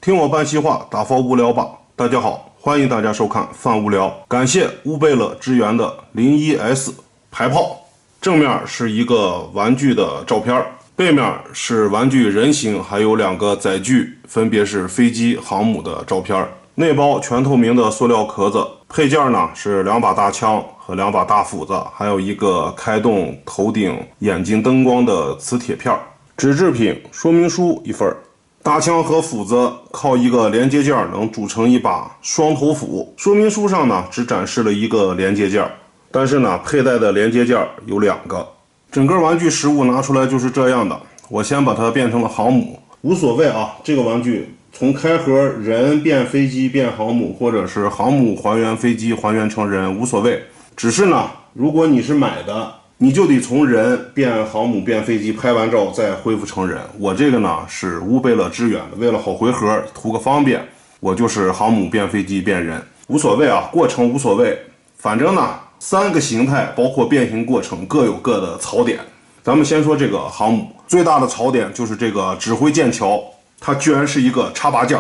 听我办西话，打发无聊吧。大家好，欢迎大家收看泛无聊。感谢乌贝勒支援的01S 排炮。正面是一个玩具的照片，背面是玩具人形，还有2个载具，分别是飞机、航母的照片。内包全透明的塑料壳子，配件呢是2把大枪和2把大斧子，还有一个开动头顶眼睛灯光的磁铁片。纸制品说明书1份。大枪和斧子靠一个连接件能组成一把双头斧。说明书上呢只展示了一个连接件，但是呢佩戴的连接件有2个。整个玩具实物拿出来就是这样的。我先把它变成了航母，无所谓啊，这个玩具从开盒人变飞机变航母，或者是航母还原飞机还原成人，无所谓。只是呢，如果你是买的，你就得从人变航母变飞机，拍完照再恢复成人。我这个呢是乌贝勒支援的，为了好回合图个方便，我就是航母变飞机变人，无所谓啊，过程无所谓。反正呢3个形态包括变形过程各有各的槽点。咱们先说这个航母，最大的槽点就是这个指挥剑桥，它居然是一个插拔件。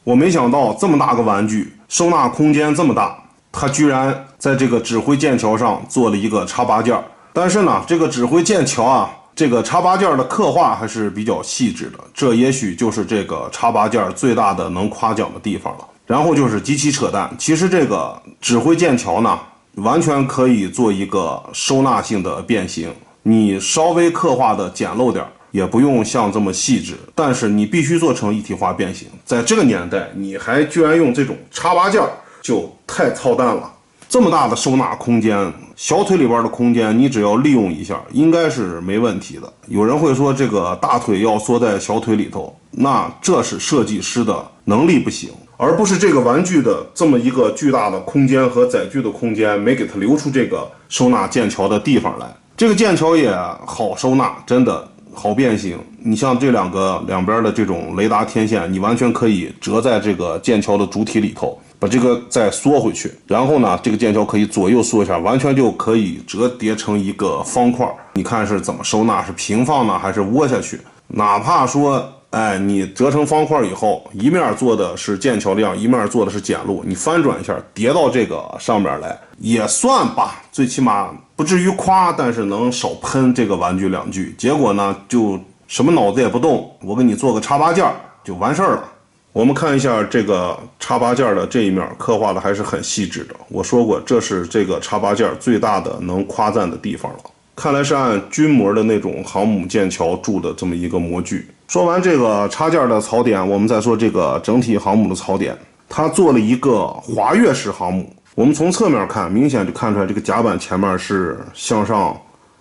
我没想到这么大个玩具，收纳空间这么大，它居然在这个指挥剑桥上做了一个插拔件。但是呢，这个指挥剑桥啊，这个插拔件的刻画还是比较细致的，这也许就是这个插拔件最大的能夸奖的地方了。然后就是极其扯淡，其实这个指挥剑桥呢，完全可以做一个收纳性的变形，你稍微刻画的简陋点，也不用像这么细致，但是你必须做成一体化变形。在这个年代，你还居然用这种插拔件，就太操蛋了。这么大的收纳空间，小腿里边的空间你只要利用一下应该是没问题的。有人会说这个大腿要缩在小腿里头，那这是设计师的能力不行，而不是这个玩具的这么一个巨大的空间和载具的空间没给它留出这个收纳剑桥的地方来。这个剑桥也好收纳，真的好变形。你像这两边的这种雷达天线，你完全可以折在这个剑桥的主体里头，把这个再缩回去，然后呢这个剑桥可以左右缩一下，完全就可以折叠成一个方块。你看是怎么收纳，是平放呢还是窝下去？哪怕说你折成方块以后，一面做的是剑桥的样，一面做的是简路，你翻转一下叠到这个上面来也算吧，最起码不至于夸，但是能少喷这个玩具2句。结果呢就什么脑子也不动，我给你做个插拔件就完事儿了。我们看一下这个插拔件的这一面，刻画的还是很细致的。我说过，这是这个插拔件最大的能夸赞的地方了。看来是按军模的那种航母剑桥铸的这么一个模具。说完这个插件的槽点，我们再说这个整体航母的槽点。它做了一个滑跃式航母，我们从侧面看，明显就看出来这个甲板前面是向上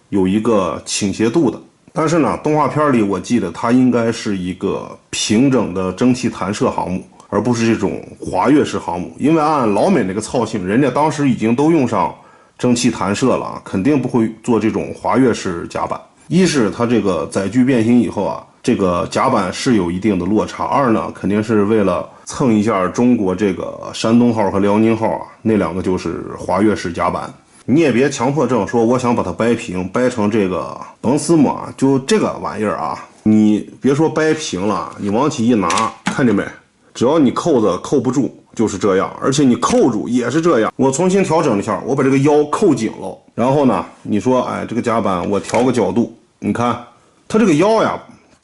有一个倾斜度的。但是呢，动画片里我记得它应该是一个平整的蒸汽弹射航母，而不是这种滑跃式航母。因为按老美那个操性，人家当时已经都用上蒸汽弹射了，肯定不会做这种滑跃式甲板。一是它这个载具变形以后啊，这个甲板是有一定的落差。二呢，肯定是为了蹭一下中国这个山东号和辽宁号啊，那2个就是滑跃式甲板。你也别强迫症说我想把它掰平，掰成这个甭丝膜，就这个玩意儿啊，你别说掰平了，你往起一拿，看见没？只要你扣子扣不住就是这样，而且你扣住也是这样。我重新调整一下，我把这个腰扣紧了，然后呢你说这个甲板我调个角度，你看它这个腰呀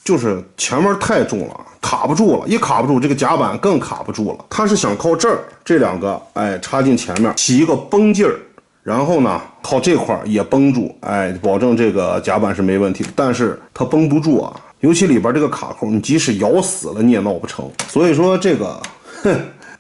就是前面太重了，卡不住了，一卡不住这个甲板更卡不住了。它是想靠这儿这2个插进前面起一个绷劲儿，然后呢靠这块也绷住，保证这个甲板是没问题的。但是它绷不住啊，尤其里边这个卡扣，你即使咬死了你也闹不成。所以说这个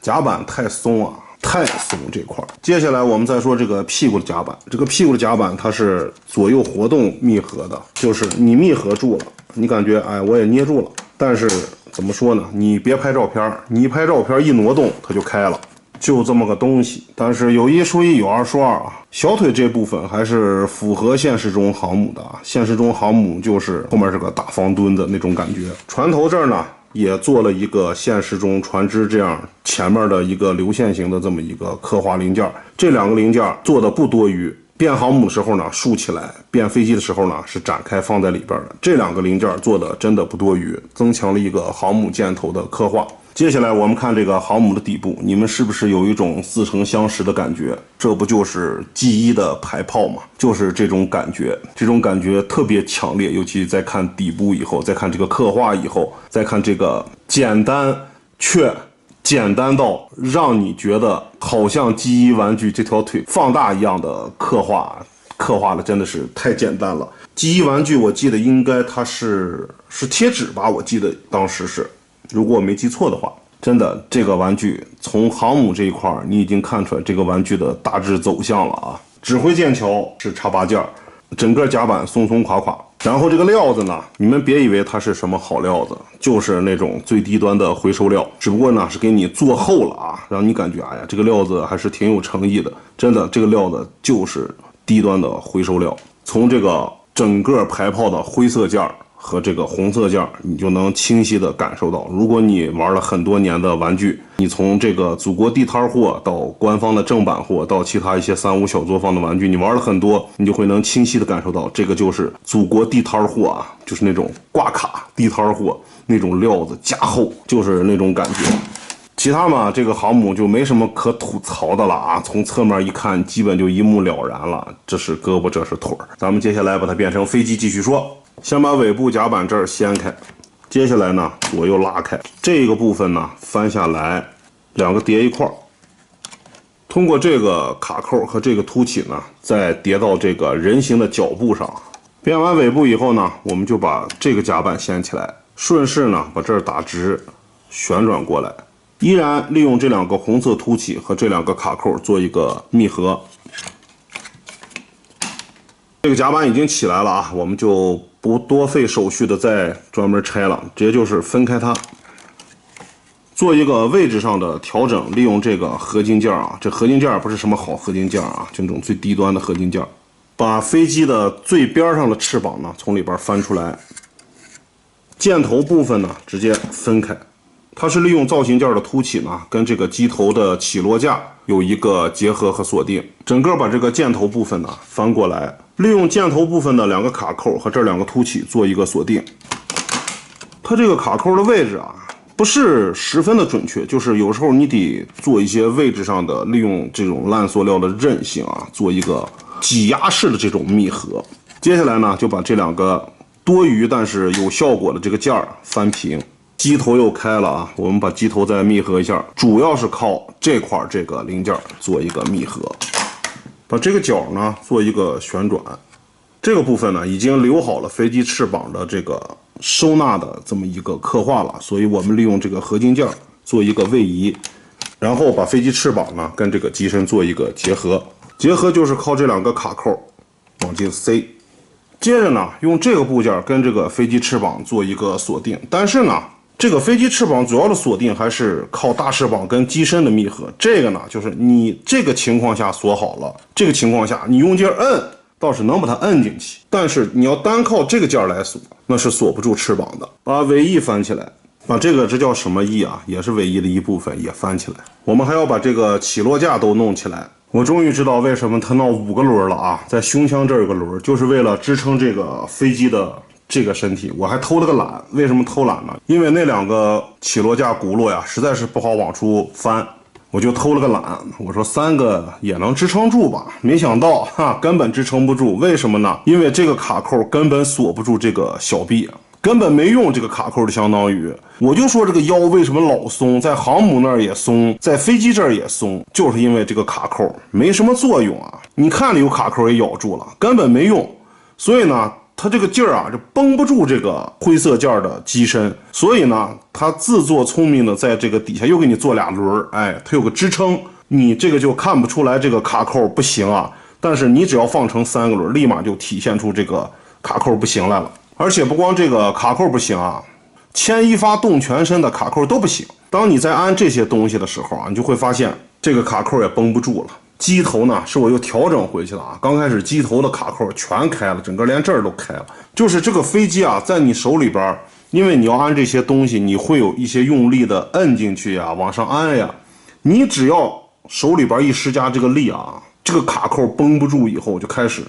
甲板太松啊，太松这块。接下来我们再说这个屁股的甲板。这个屁股的甲板它是左右活动密合的，就是你密合住了，你感觉我也捏住了，但是怎么说呢，你别拍照片，你一拍照片一挪动它就开了，就这么个东西。但是有一说一，有二说二啊，小腿这部分还是符合现实中航母的啊。现实中航母就是后面是个大方墩的那种感觉。船头这儿呢也做了一个现实中船只这样前面的一个流线型的这么一个刻画零件，这2个零件做的不多余。变航母的时候呢竖起来，变飞机的时候呢是展开放在里边的。这2个零件做的真的不多余，增强了一个航母箭头的刻画。接下来我们看这个航母的底部，你们是不是有一种似曾相识的感觉？这不就是 G1的排炮吗？就是这种感觉，这种感觉特别强烈，尤其在看底部以后，再看这个刻画以后，再看这个简单却简单到让你觉得好像 G1玩具这条腿放大一样的刻画的真的是太简单了。G1玩具我记得应该它是贴纸吧，我记得当时是，如果我没记错的话。真的，这个玩具从航母这一块你已经看出来这个玩具的大致走向了啊。指挥剑桥是插拔件，整个甲板松松垮垮。然后这个料子呢，你们别以为它是什么好料子，就是那种最低端的回收料，只不过呢是给你做厚了啊，让你感觉哎呀，这个料子还是挺有诚意的。真的，这个料子就是低端的回收料。从这个整个排炮的灰色件和这个红色件，你就能清晰的感受到，如果你玩了很多年的玩具，你从这个祖国地摊货到官方的正版货，到其他一些三无小作坊的玩具，你玩了很多，你就会能清晰的感受到，这个就是祖国地摊货啊，就是那种挂卡地摊货那种料子加厚，就是那种感觉。其他嘛，这个航母就没什么可吐槽的了啊，从侧面一看基本就一目了然了，这是胳膊这是腿儿。咱们接下来把它变成飞机继续说。先把尾部甲板这儿掀开，接下来呢左右拉开，这个部分呢翻下来，两个叠一块儿，通过这个卡扣和这个凸起呢，再叠到这个人形的脚部上。编完尾部以后呢，我们就把这个甲板掀起来，顺势呢把这儿打直，旋转过来，依然利用这两个红色凸起和这两个卡扣做一个密合。这个甲板已经起来了啊，我们就不多费手续的再专门拆了，直接就是分开它，做一个位置上的调整。利用这个合金件啊，这合金件不是什么好合金件啊，就那种最低端的合金件。把飞机的最边上的翅膀呢从里边翻出来，箭头部分呢直接分开。它是利用造型件的凸起呢，跟这个机头的起落架有一个结合和锁定。整个把这个箭头部分呢翻过来，利用箭头部分的两个卡扣和这两个凸起做一个锁定。它这个卡扣的位置啊，不是十分的准确，就是有时候你得做一些位置上的，利用这种烂塑料的韧性啊，做一个挤压式的这种密合。接下来呢，就把这两个多余但是有效果的这个件儿翻平。机头又开了啊，我们把机头再密合一下，主要是靠这块这个零件做一个密合。把这个角呢做一个旋转，这个部分呢已经留好了飞机翅膀的这个收纳的这么一个刻画了，所以我们利用这个合金件做一个位移，然后把飞机翅膀呢跟这个机身做一个结合。结合就是靠这两个卡扣往进塞，接着呢用这个部件跟这个飞机翅膀做一个锁定，但是呢这个飞机翅膀主要的锁定还是靠大翅膀跟机身的密合。这个呢，就是你这个情况下锁好了，这个情况下你用劲摁，倒是能把它摁进去，但是你要单靠这个件来锁，那是锁不住翅膀的。把尾翼翻起来，把这叫什么翼啊？也是尾翼的一部分，也翻起来。我们还要把这个起落架都弄起来。我终于知道为什么它闹5个轮了啊，在胸腔这儿有个轮，就是为了支撑这个飞机的这个身体。我还偷了个懒，为什么偷懒呢？因为那两个起落架轱辘呀实在是不好往出翻，我就偷了个懒，我说3个也能支撑住吧，没想到根本支撑不住。为什么呢？因为这个卡扣根本锁不住这个小臂，根本没用这个卡扣的，相当于我就说这个腰为什么老松，在航母那儿也松，在飞机这儿也松，就是因为这个卡扣没什么作用啊。你看里有卡扣也咬住了，根本没用。所以呢它这个劲儿啊就绷不住这个灰色件的机身，所以呢它自作聪明的在这个底下又给你做俩轮，哎，它有个支撑，你这个就看不出来这个卡扣不行啊。但是你只要放成3个轮，立马就体现出这个卡扣不行来了。而且不光这个卡扣不行啊，牵一发动全身的卡扣都不行。当你在安这些东西的时候啊，你就会发现这个卡扣也绷不住了。机头呢是我又调整回去了啊，刚开始机头的卡扣全开了，整个连这儿都开了。就是这个飞机啊，在你手里边，因为你要安这些东西，你会有一些用力的摁进去呀，往上安呀。你只要手里边一施加这个力啊，这个卡扣绷不住以后，就开始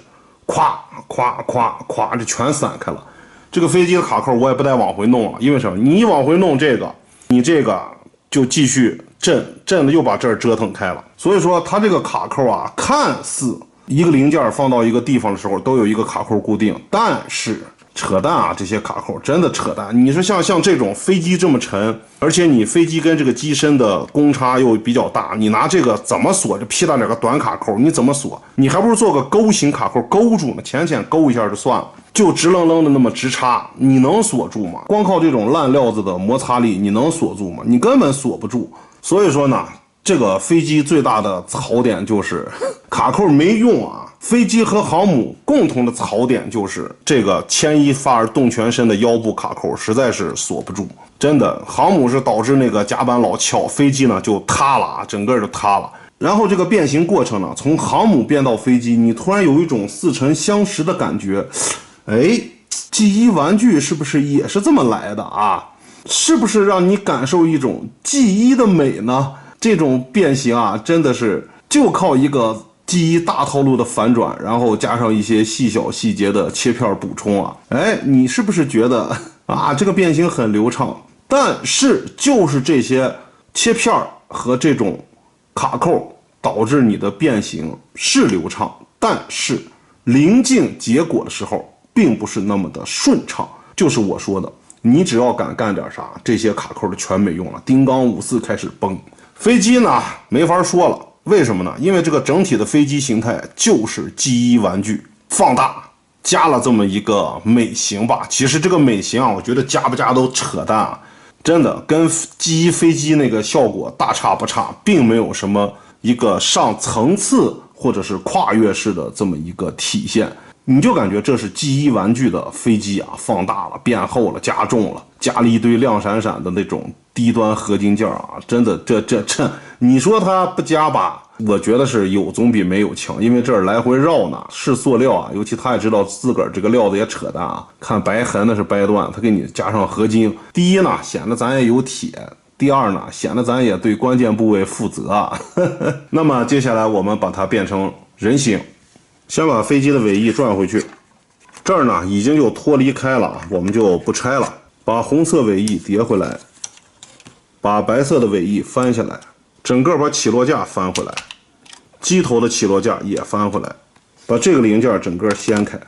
咵咵咵咵就全散开了。这个飞机的卡扣我也不带往回弄了，因为什么？你一往回弄这个，你这个就继续震的又把这儿折腾开了。所以说它这个卡扣啊，看似一个零件放到一个地方的时候都有一个卡扣固定，但是扯淡啊，这些卡扣真的扯淡。你说像这种飞机这么沉，而且你飞机跟这个机身的公差又比较大，你拿这个怎么锁？就劈了两个短卡扣，你怎么锁？你还不如做个钩形卡扣勾住呢，浅勾一下就算了，就直愣愣的那么直插，你能锁住吗？光靠这种烂料子的摩擦力，你能锁住吗？你根本锁不住。所以说呢，这个飞机最大的槽点就是卡扣没用啊。飞机和航母共同的槽点就是这个牵一发而动全身的腰部卡扣实在是锁不住，真的，航母是导致那个甲板老翘，飞机呢就塌了啊，整个就塌了。然后这个变形过程呢，从航母变到飞机，你突然有一种似曾相识的感觉。哎，G1玩具是不是也是这么来的啊？是不是让你感受一种G1的美呢？这种变形啊，真的是就靠一个G1大套路的反转，然后加上一些细小细节的切片补充啊。哎，你是不是觉得啊，这个变形很流畅？但是就是这些切片和这种卡扣导致你的变形是流畅，但是临近结果的时候并不是那么的顺畅。就是我说的，你只要敢干点啥，这些卡扣就全没用了。丁刚54开始崩，飞机呢没法说了。为什么呢？因为这个整体的飞机形态就是 G1玩具放大加了这么一个美型吧。其实这个美型啊，我觉得加不加都扯淡啊，真的跟 G1飞机那个效果大差不差，并没有什么一个上层次或者是跨越式的这么一个体现。你就感觉这是 G1玩具的飞机啊，放大了、变厚了、加重了，加了一堆亮闪闪的那种低端合金件啊，真的这，你说它不加吧，我觉得是有总比没有强，因为这儿来回绕呢，是塑料啊，尤其他也知道自个儿这个料子也扯淡啊，看白痕那是掰断，他给你加上合金，第一呢显得咱也有铁，第二呢显得咱也对关键部位负责啊。那么接下来我们把它变成人形。先把飞机的尾翼转回去，这儿呢已经就脱离开了，我们就不拆了。把红色尾翼叠回来，把白色的尾翼翻下来，整个把起落架翻回来，机头的起落架也翻回来，把这个零件整个掀开。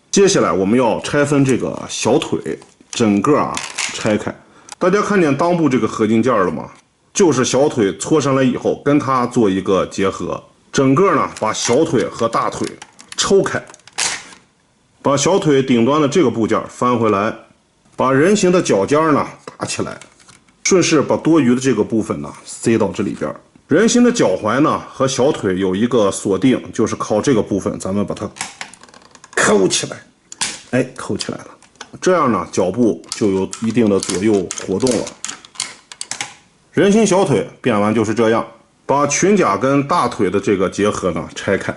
接下来我们要拆分这个小腿，整个拆开。大家看见裆部这个合金件了吗？就是小腿搓上来以后跟它做一个结合。整个呢把小腿和大腿抽开，把小腿顶端的这个部件翻回来，把人形的脚尖呢打起来，顺势把多余的这个部分呢塞到这里边。人形的脚踝呢和小腿有一个锁定，就是靠这个部分咱们把它扣起来。哎，扣起来了，这样呢脚部就有一定的左右活动了。人形小腿变完就是这样。把裙甲跟大腿的这个结合呢拆开，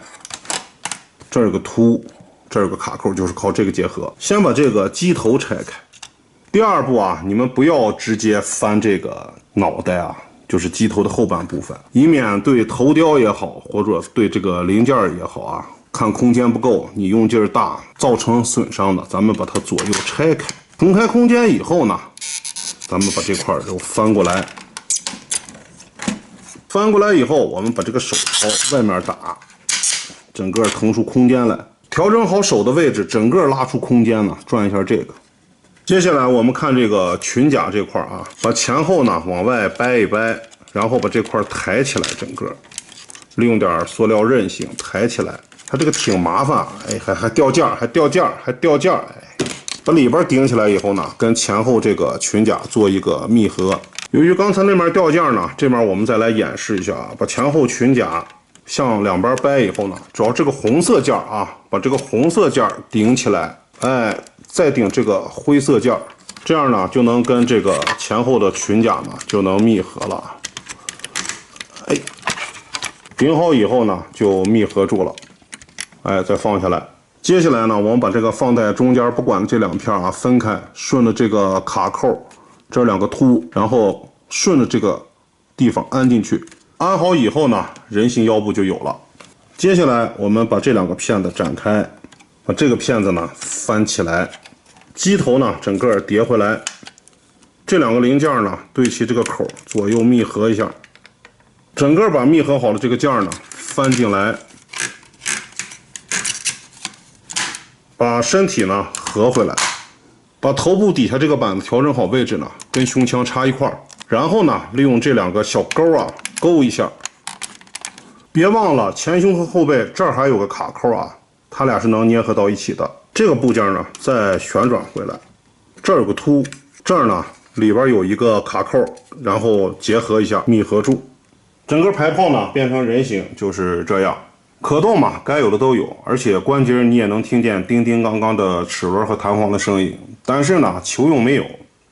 这儿有个凸，这儿有个卡扣，就是靠这个结合。先把这个机头拆开。第二步啊，你们不要直接翻这个脑袋啊，就是机头的后半部分，以免对头雕也好，或者对这个零件也好啊，看空间不够，你用劲儿大造成损伤的，咱们把它左右拆开。腾开空间以后呢，咱们把这块又翻过来。翻过来以后，我们把这个手朝外面打，整个腾出空间来，调整好手的位置，整个拉出空间呢，转一下这个。接下来我们看这个裙甲这块啊，把前后呢往外掰一掰，然后把这块抬起来，整个利用点塑料韧性抬起来。它这个挺麻烦，哎，还掉件儿，哎，把里边顶起来以后呢，跟前后这个裙甲做一个密合。由于刚才那面掉件呢，这面我们再来演示一下啊，把前后裙甲向两边掰以后呢，主要这个红色件啊，把这个红色件顶起来，哎，再顶这个灰色件，这样呢就能跟这个前后的裙甲呢就能密合了。哎，顶好以后呢就密合住了，哎，再放下来。接下来呢，我们把这个放在中间，不管这两片啊分开，顺着这个卡扣。这两个凸，然后顺着这个地方安进去，安好以后呢，人形腰部就有了。接下来我们把这两个片子展开，把这个片子呢翻起来，机头呢整个叠回来，这两个零件呢对齐这个口，左右密合一下，整个把密合好的这个件呢翻进来，把身体呢合回来，把头部底下这个板子调整好位置呢，跟胸腔插一块儿，然后呢利用这两个小钩啊勾一下。别忘了前胸和后背这儿还有个卡扣啊，它俩是能粘合到一起的。这个部件呢再旋转回来，这儿有个凸，这儿呢里边有一个卡扣，然后结合一下密合住。整个排炮呢变成人形就是这样。可动嘛，该有的都有，而且关节你也能听见叮叮当当的齿轮和弹簧的声音。但是呢，球用没有。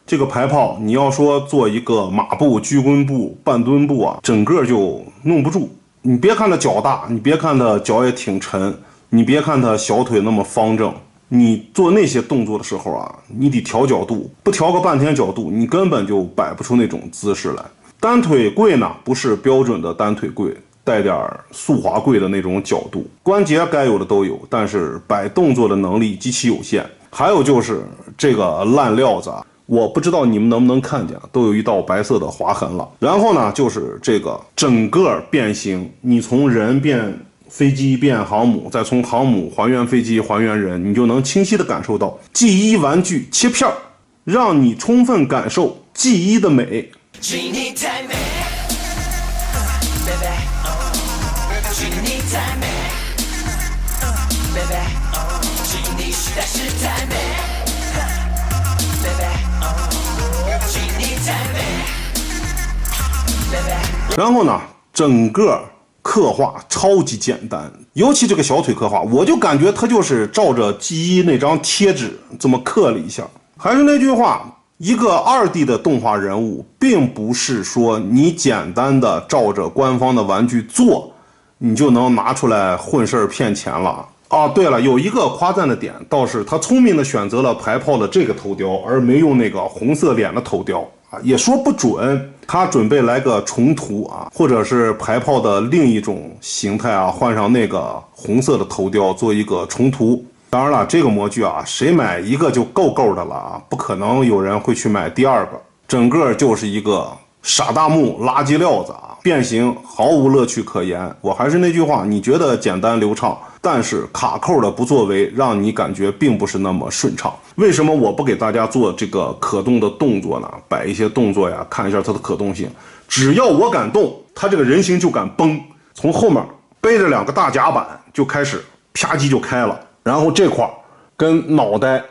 这个排炮你要说做一个马步、居蹲步、半蹲步啊，整个就弄不住。你别看它脚大，你别看它脚也挺沉，你别看它小腿那么方正，你做那些动作的时候啊，你得调角度，不调个半天角度，你根本就摆不出那种姿势来。单腿跪呢，不是标准的单腿跪，带点速滑跪的那种角度，关节该有的都有，但是摆动作的能力极其有限。还有就是这个烂料子啊，我不知道你们能不能看见，都有一道白色的划痕了。然后呢，就是这个整个变形，你从人变飞机变航母，再从航母还原飞机还原人，你就能清晰地感受到 G1 玩具切片，让你充分感受 G1 的美。G1 太美，G1 太美，G1 实在是太美。然后呢，整个刻画超级简单，尤其这个小腿刻画，我就感觉它就是照着 G1 那张贴纸这么刻了一下。还是那句话，一个2D 的动画人物，并不是说你简单的照着官方的玩具做，你就能拿出来混事儿骗钱了。啊，对了，有一个夸赞的点，倒是他聪明的选择了排炮的这个头雕，而没用那个红色脸的头雕啊，也说不准他准备来个重涂啊，或者是排炮的另一种形态啊，换上那个红色的头雕做一个重涂。当然了，这个模具啊，谁买一个就够够的了啊，不可能有人会去买第二个，整个就是一个傻大木垃圾料子啊，变形毫无乐趣可言。我还是那句话，你觉得简单流畅，但是卡扣的不作为让你感觉并不是那么顺畅。为什么我不给大家做这个可动的动作呢？摆一些动作呀，看一下它的可动性。只要我敢动，它这个人形就敢崩，从后面背着2个大甲板就开始啪叽就开了，然后这块跟脑袋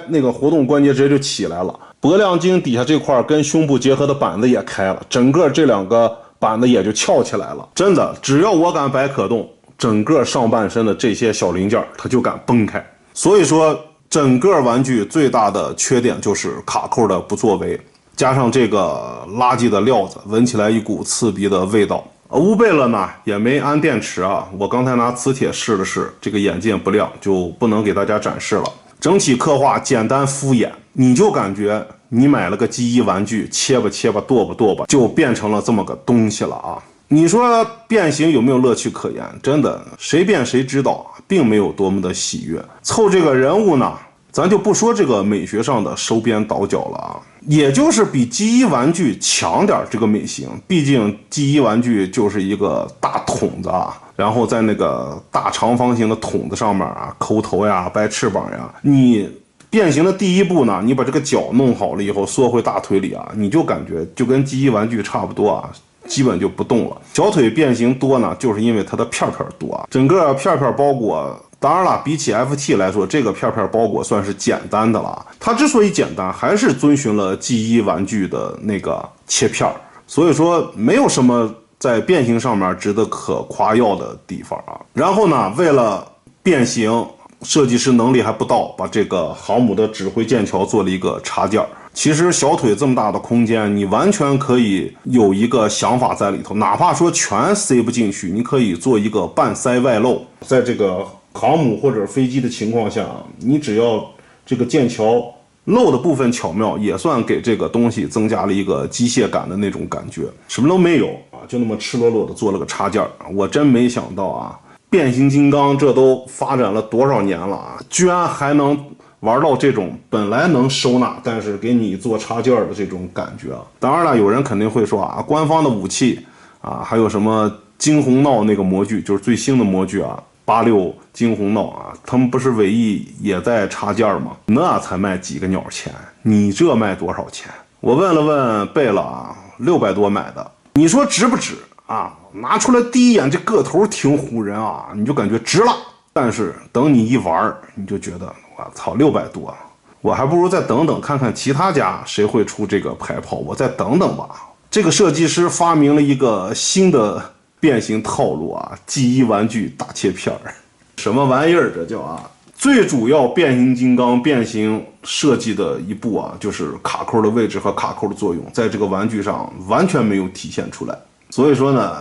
那个活动关节直接就起来了，脖亮筋底下这块跟胸部结合的板子也开了，整个这2个板子也就翘起来了。真的，只要我敢摆可动，整个上半身的这些小零件它就敢崩开。所以说整个玩具最大的缺点就是卡扣的不作为，加上这个垃圾的料子，闻起来一股刺鼻的味道。乌贝勒呢也没安电池啊，我刚才拿磁铁试了试，这个眼镜不亮，就不能给大家展示了。整体刻画简单敷衍，你就感觉你买了个G1玩具，切吧切吧剁吧剁吧，就变成了这么个东西了啊。你说变形有没有乐趣可言？真的，谁变谁知道，并没有多么的喜悦。凑这个人物呢，咱就不说这个美学上的收边倒角了啊，也就是比G1玩具强点这个美型。毕竟G1玩具就是一个大筒子啊，然后在那个大长方形的筒子上面啊，抠头呀，掰翅膀呀。你变形的第一步呢，你把这个脚弄好了以后，缩回大腿里啊，你就感觉就跟G1玩具差不多啊。基本就不动了。小腿变形多呢，就是因为它的片片多啊，整个片片包裹。当然了，比起 FT 来说，这个片片包裹算是简单的了。它之所以简单，还是遵循了G1玩具的那个切片，所以说没有什么在变形上面值得可夸耀的地方啊。然后呢，为了变形，设计师能力还不到，把这个航母的指挥剑桥做了一个插件。其实小腿这么大的空间，你完全可以有一个想法在里头，哪怕说全塞不进去，你可以做一个半塞外露。在这个航母或者飞机的情况下，你只要这个剑桥漏的部分巧妙，也算给这个东西增加了一个机械感的那种感觉。什么都没有啊，就那么赤裸裸的做了个插件。我真没想到啊，变形金刚这都发展了多少年了啊，居然还能玩到这种本来能收纳，但是给你做插件的这种感觉。当然了，有人肯定会说啊，官方的武器啊，还有什么惊鸿闹那个模具，就是最新的模具啊，86惊鸿闹啊，他们不是尾翼也在插件吗？那才卖几个鸟钱，你这卖多少钱？我问了问贝勒啊，600多买的，你说值不值啊？拿出来第一眼这个头挺唬人啊，你就感觉值了。但是等你一玩，你就觉得我操，600多，我还不如再等等看看其他家谁会出这个排炮，我再等等吧。这个设计师发明了一个新的变形套路啊，记忆玩具大切片儿，什么玩意儿这叫啊？最主要变形金刚变形设计的一步啊，就是卡扣的位置和卡扣的作用，在这个玩具上完全没有体现出来。所以说呢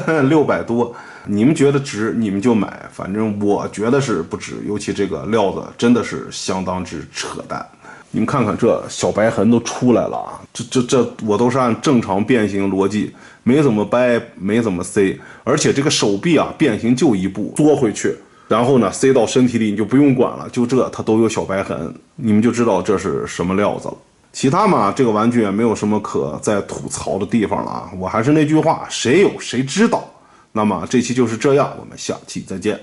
，600多，你们觉得值你们就买，反正我觉得是不值，尤其这个料子真的是相当之扯淡。你们看看这小白痕都出来了啊，这我都是按正常变形逻辑，没怎么掰，没怎么塞，而且这个手臂啊变形就一步缩回去，然后呢塞到身体里你就不用管了，就这它都有小白痕，你们就知道这是什么料子了。其他嘛，这个玩具也没有什么可再吐槽的地方了啊！我还是那句话，谁有谁知道。那么这期就是这样，我们下期再见。